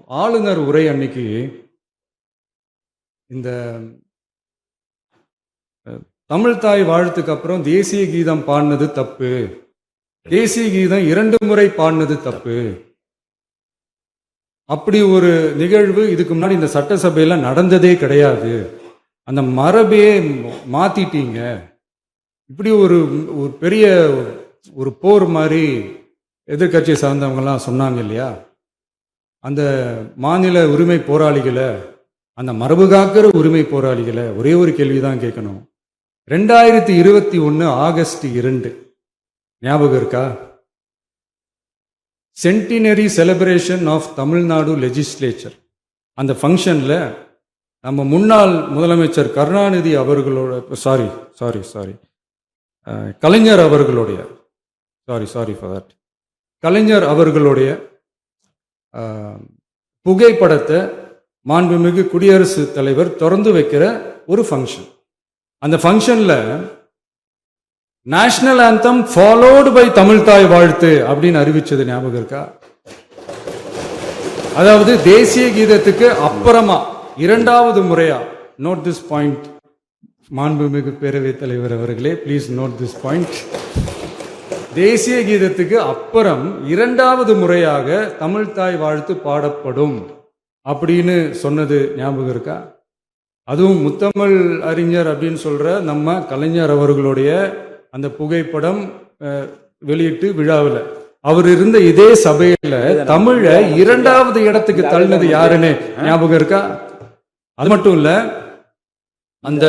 ஆளுநர் உரை அன்னைக்கு இந்த தமிழ்தாய் வாழ்த்துக்கு அப்புறம் தேசிய கீதம் பாடினது தப்பு, தேசிய கீதம் 2 முறை பாடினது தப்பு, அப்படி ஒரு நிகழ்வு இதுக்கு முன்னாடி இந்த சட்டசபையில நடந்ததே கிடையாது, அந்த மரபே மாத்திட்டீங்க, இப்படி ஒரு பெரிய ஒரு போர் மாதிரி எதிர்கட்சி சார்ந்தவங்கலாம் சொன்னாங்க இல்லையா. அந்த மாநில உரிமை போராளிகளை, அந்த மரபு காக்கிற உரிமை போராளிகளை ஒரே ஒரு கேள்விதான் கேட்கணும். 2021 ஆகஸ்ட் 2 ஞாபகம் இருக்கா? Centenary celebration of Tamil Nadu legislature. அந்த ஃபங்க்ஷன்ல நம்ம முன்னாள் முதலமைச்சர் கருணாநிதி அவர்களோட கலைஞர் அவர்களுடைய கலைஞர் அவர்களுடைய புகைப்படத்தை மாண்புமிகு குடியரசுத் தலைவர் திறந்து வைக்கிற ஒரு ஃபங்க்ஷன். அந்த ஃபங்க்ஷன்ல நேஷனல் ஆந்தம் ஃபாலோடு பை தமிழ்தாய் வாழ்த்து அப்படின்னு அறிவிச்சது ஞாபகம் இருக்கா? அதாவது தேசிய கீதத்துக்கு அப்புறமா 2வது முறையா, நோட் திஸ் பாயிண்ட், மாண்புமிகு பேரவைத் தலைவர் அவர்களே, ப்ளீஸ் நோட் திஸ் பாயிண்ட். தேசிய கீதத்துக்கு அப்புறம் 2வது முறையாக தமிழ்தாய் வாழ்த்து பாடப்படும் அப்படின்னு சொன்னது ஞாபகம் இருக்கா? அதுவும் முத்தமிழ் அறிஞர் அப்படின்னு சொல்ற நம்ம கலைஞர் அவர்களுடைய அந்த புகைப்படம் வெளியிட்டு விழாவில் அவர் இருந்த இதே சபையில தமிழ 2வது இடத்துக்கு தள்ளினது யாருன்னு ஞாபகம் இருக்கா? அது மட்டும் இல்ல, அந்த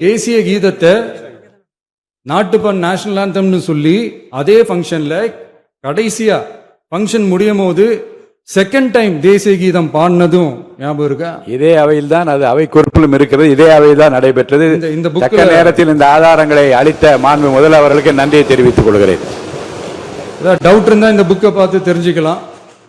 தேசிய கீதத்தை நாட்டுப்பண் நேஷனல் ஆந்தம்னு சொல்லி அதே ஃபங்க்ஷன்ல கடைசியா ஃபங்க்ஷன் முடியும் போது செகண்ட் டைம் தேசிய கீதம் பாடினதும் ஞாபகம் இருக்கா? இதே அவையில் தான், அது அவை குறிப்பிலும் இருக்கிறது, இதே அவையில் தான் நடைபெற்றது. இந்த புக்க நேரத்தில் இந்த ஆதாரங்களை அளித்த மாண்பு முதல்வர்களுக்கு நன்றியை தெரிவித்துக் கொள்கிறேன். டவுட் இருந்தா இந்த புக்கை பார்த்து தெரிஞ்சுக்கலாம்.